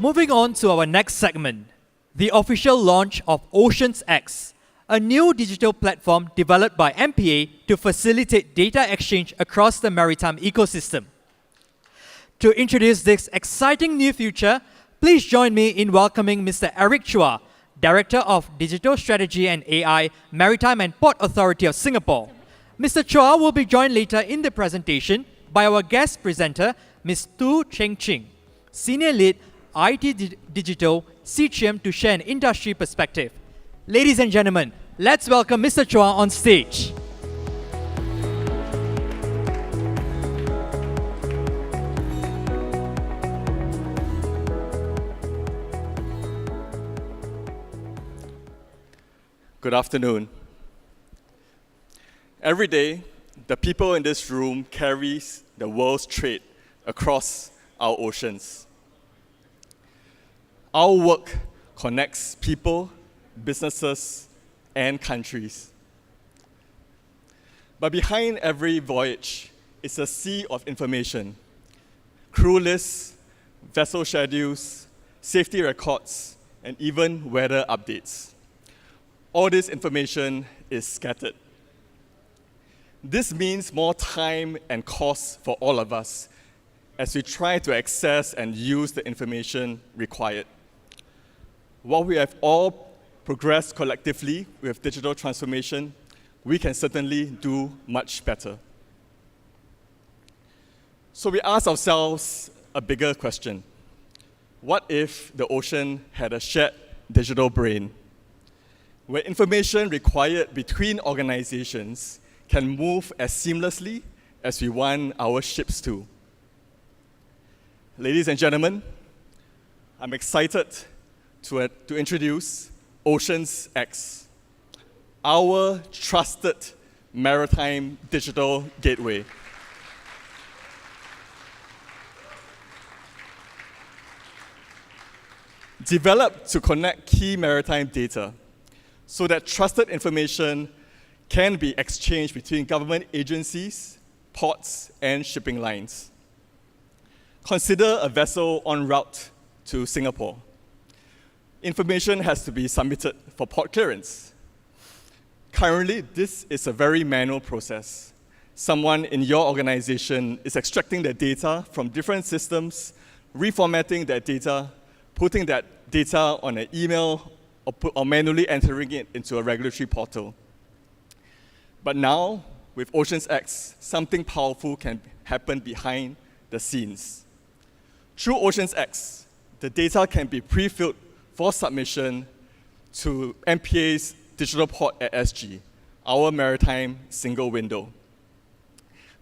Moving on to our next segment, the official launch of Oceans X, a new digital platform developed by MPA to facilitate data exchange across the maritime ecosystem. To introduce this exciting new future, please join me in welcoming Mr. Eric Chua, Director of Digital Strategy and AI, Maritime and Port Authority of Singapore. Mr. Chua will be joined later in the presentation by our guest presenter, Ms. Tu Cheng Ching, Senior Lead, IT Digital, CGM, to share an industry perspective. Ladies and gentlemen, let's welcome Mr. Chua on stage. Good afternoon. Every day, the people in this room carries the world's trade across our oceans. Our work connects people, businesses, and countries. But behind every voyage is a sea of information: crew lists, vessel schedules, safety records, and even weather updates. All this information is scattered. This means more time and cost for all of us as we try to access and use the information required. While we have all progressed collectively with digital transformation, we can certainly do much better. So we ask ourselves a bigger question. What if the ocean had a shared digital brain, where information required between organizations can move as seamlessly as we want our ships to? Ladies and gentlemen, I'm excited to introduce Oceans X, our trusted maritime digital gateway. Developed to connect key maritime data so that trusted information can be exchanged between government agencies, ports, and shipping lines. Consider a vessel en route to Singapore. Information has to be submitted for port clearance. Currently, this is a very manual process. Someone in your organization is extracting the data from different systems, reformatting that data, putting that data on an email, or manually entering it into a regulatory portal. But now, with Oceans X, something powerful can happen behind the scenes. Through Oceans X, the data can be pre-filled for submission to MPA's Digital Port at SG, our maritime single window.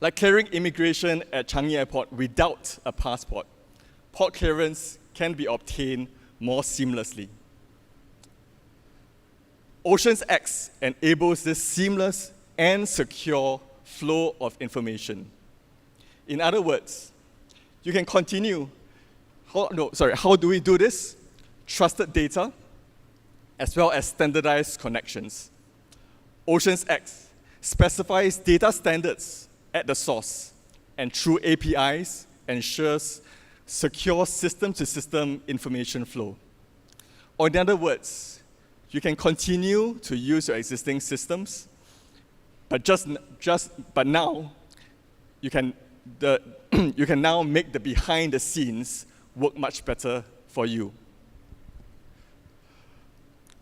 Like clearing immigration at Changi Airport without a passport, port clearance can be obtained more seamlessly. Oceans X enables this seamless and secure flow of information. In other words, you can continue. How do we do this? Trusted data, as well as standardized connections. Oceans X specifies data standards at the source, and through APIs ensures secure system-to-system information flow. Or in other words, you can continue to use your existing systems, but now you can now make the behind the scenes work much better for you.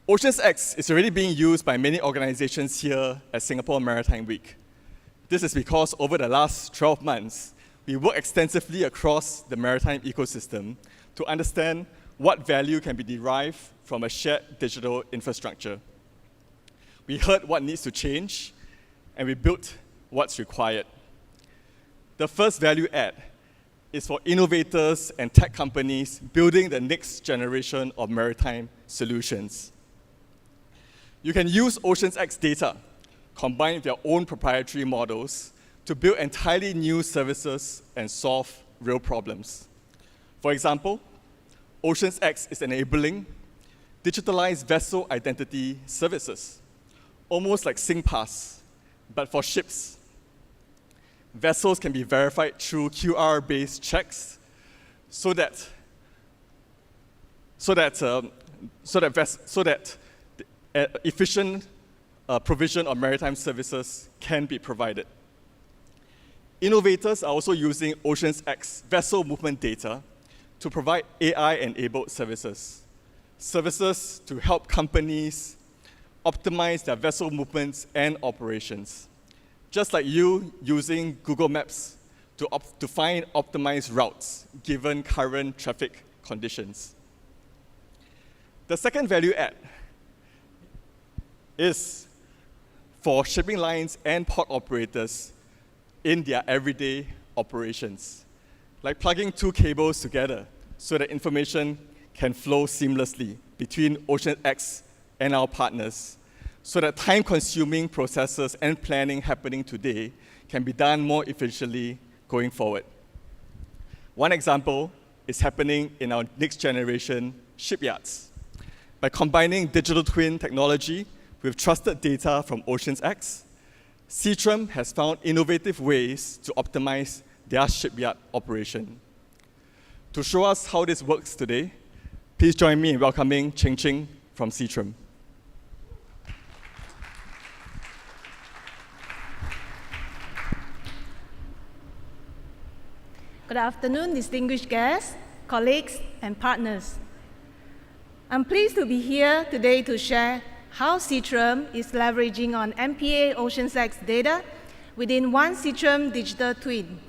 Oceans X is already being used by many organizations here at Singapore Maritime Week. This is because over the last 12 months, we worked extensively across the maritime ecosystem to understand what value can be derived from a shared digital infrastructure. We heard what needs to change, and we built what's required. The first value add is for innovators and tech companies building the next generation of maritime solutions. You can use Oceans X data combined with your own proprietary models to build entirely new services and solve real problems. For example, Oceans X is enabling digitalized vessel identity services, almost like SingPass, but for ships. Vessels can be verified through QR-based checks so that so that efficient provision of maritime services can be provided. Innovators are also using OceansX vessel movement data to provide AI-enabled services. Services to help companies optimize their vessel movements and operations. Just like you using Google Maps to find optimized routes given current traffic conditions. The second value add is for shipping lines and port operators in their everyday operations, like plugging two cables together so that information can flow seamlessly between OceanX and our partners, so that time-consuming processes and planning happening today can be done more efficiently going forward. One example is happening in our next generation shipyards. By combining digital twin technology with trusted data from OceansX, Seatrium has found innovative ways to optimize their shipyard operation. To show us how this works today, please join me in welcoming Ching Ching from Seatrium. Good afternoon, distinguished guests, colleagues, and partners. I'm pleased to be here today to share how Seatrium is leveraging on MPA OceansX data within one Seatrium digital twin,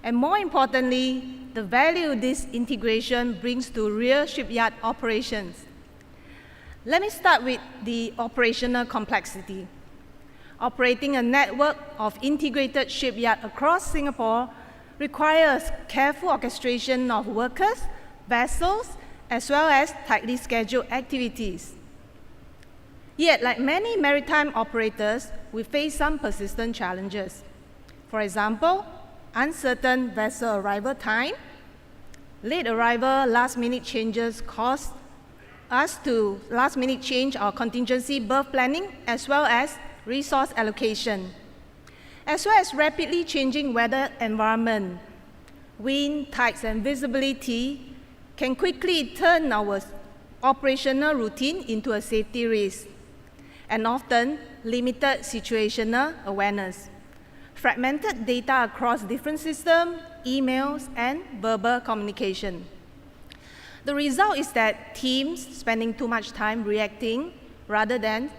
and more importantly, the value this integration brings to real shipyard operations. Let me start with the operational complexity. Operating a network of integrated shipyards across Singapore requires careful orchestration of workers, vessels, as well as tightly scheduled activities. Yet, like many maritime operators, we face some persistent challenges. For example, uncertain vessel arrival time, late arrival, last-minute changes cause us to last-minute change our contingency berth planning, as well as resource allocation, as well as rapidly changing weather environment. Wind, tides, and visibility can quickly turn our operational routine into a safety risk, and often limited situational awareness. Fragmented data across different systems, emails, and verbal communication. The result is that teams spending too much time reacting rather than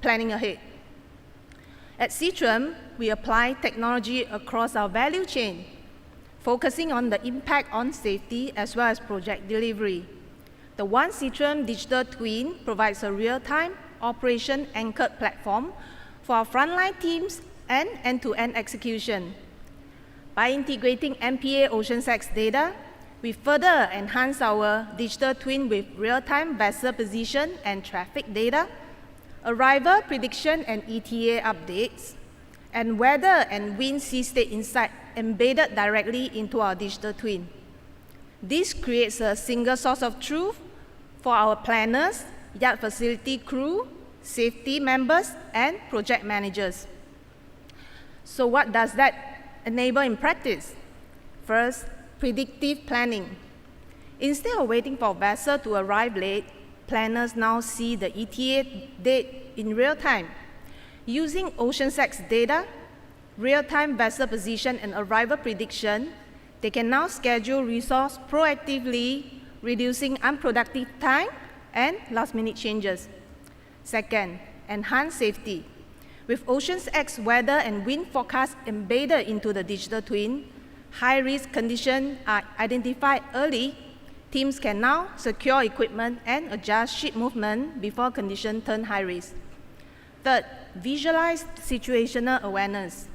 planning ahead. At Seatrium, we apply technology across our value chain, focusing on the impact on safety as well as project delivery. The One Seatrium Digital Twin provides a real-time, operation-anchored platform for our frontline teams and end-to-end execution. By integrating MPA OceansX data, we further enhance our digital twin with real-time vessel position and traffic data, arrival prediction and ETA updates, and weather and wind sea state insight embedded directly into our digital twin. This creates a single source of truth for our planners, yard facility crew, safety members, and project managers. So what does that enable in practice? First, predictive planning. Instead of waiting for a vessel to arrive late, planners now see the ETA date in real time. Using OceansX data, real-time vessel position, and arrival prediction, they can now schedule resource proactively, reducing unproductive time and last-minute changes. Second, enhance safety. With OceansX weather and wind forecast embedded into the digital twin, high-risk conditions are identified early. Teams can now secure equipment and adjust ship movement before conditions turn high risk. Third, visualize situational awareness.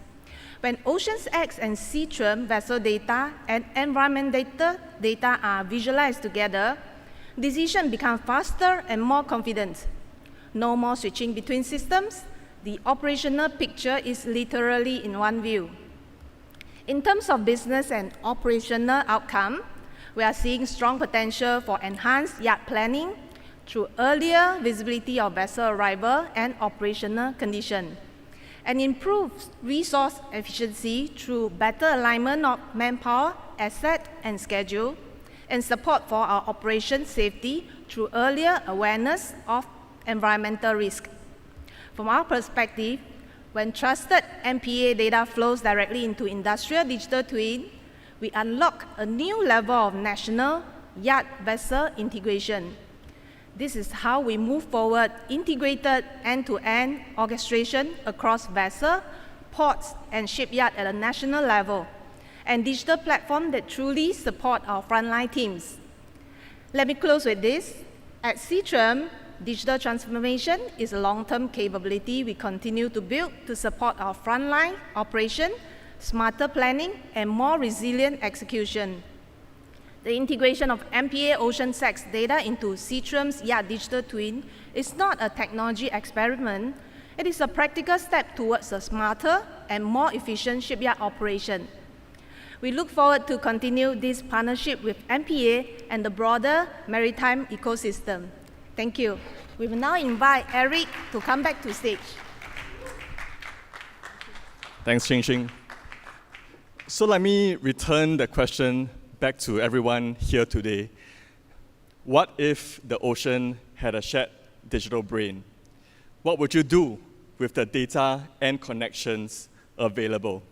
When OceansX and Seatrium vessel data and environment data are visualized together, decisions become faster and more confident. No more switching between systems. The operational picture is literally in one view. In terms of business and operational outcome, we are seeing strong potential for enhanced yard planning through earlier visibility of vessel arrival and operational condition, and improved resource efficiency through better alignment of manpower, asset, and schedule, and support for our operation safety through earlier awareness of environmental risk. From our perspective, when trusted MPA data flows directly into industrial digital twin, we unlock a new level of national yacht vessel integration. This is how we move forward integrated end-to-end orchestration across vessel, ports, and shipyard at a national level, and digital platform that truly support our frontline teams. Let me close with this. At Seatrium, digital transformation is a long-term capability we continue to build to support our frontline operation, smarter planning, and more resilient execution. The integration of MPA OceanX data into Seatrium's yacht digital twin is not a technology experiment. It is a practical step towards a smarter and more efficient shipyard operation. We look forward to continue this partnership with MPA and the broader maritime ecosystem. Thank you. We will now invite Eric to come back to stage. Thanks, Ching Ching. So let me return the question back to everyone here today. What if the ocean had a shared digital brain? What would you do with the data and connections available?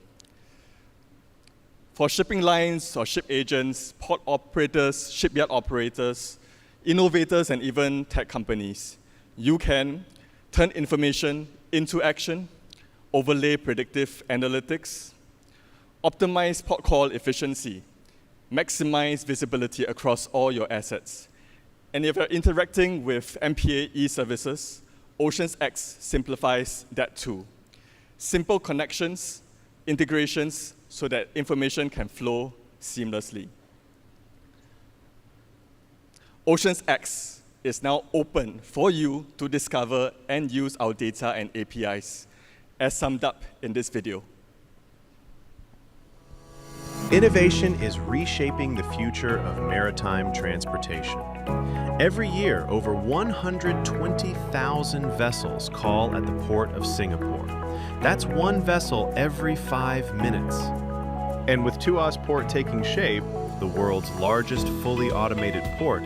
For shipping lines or ship agents, port operators, shipyard operators, innovators, and even tech companies, you can turn information into action, overlay predictive analytics, optimize port call efficiency, maximize visibility across all your assets. And if you're interacting with MPA e-services, OceanX simplifies that too. Simple connections, integrations, so that information can flow seamlessly. OceanX is now open for you to discover and use our data and APIs, as summed up in this video. Innovation is reshaping the future of maritime transportation. Every year, over 120,000 vessels call at the Port of Singapore. That's one vessel every 5 minutes. And with Tuas Port taking shape, the world's largest fully automated port,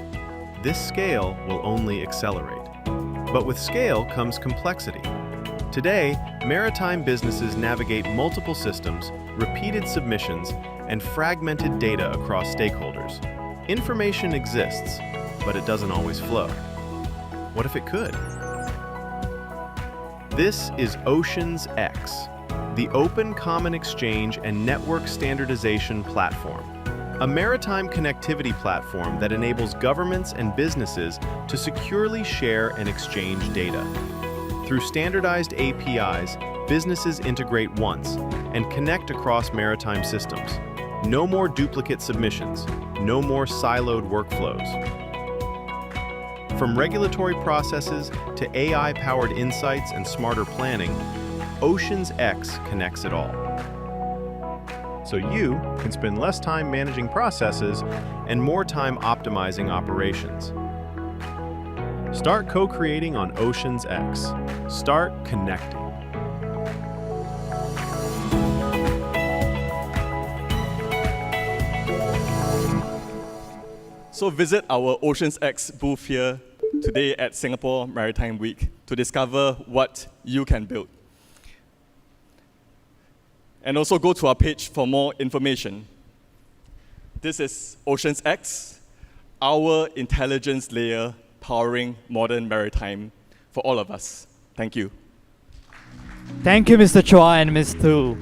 this scale will only accelerate. But with scale comes complexity. Today, maritime businesses navigate multiple systems, repeated submissions, and fragmented data across stakeholders. Information exists, but it doesn't always flow. What if it could? This is OceanX, the Open Common Exchange and Network Standardization Platform, a maritime connectivity platform that enables governments and businesses to securely share and exchange data. Through standardized APIs, businesses integrate once and connect across maritime systems. No more duplicate submissions, no more siloed workflows. From regulatory processes to AI-powered insights and smarter planning, OceanX connects it all. So you can spend less time managing processes and more time optimizing operations. Start co-creating on OceanX. Start connecting. So visit our OceanX booth here today at Singapore Maritime Week to discover what you can build. And also go to our page for more information. This is OceanX, our intelligence layer powering modern maritime for all of us. Thank you. Thank you, Mr. Chua and Ms. Tu.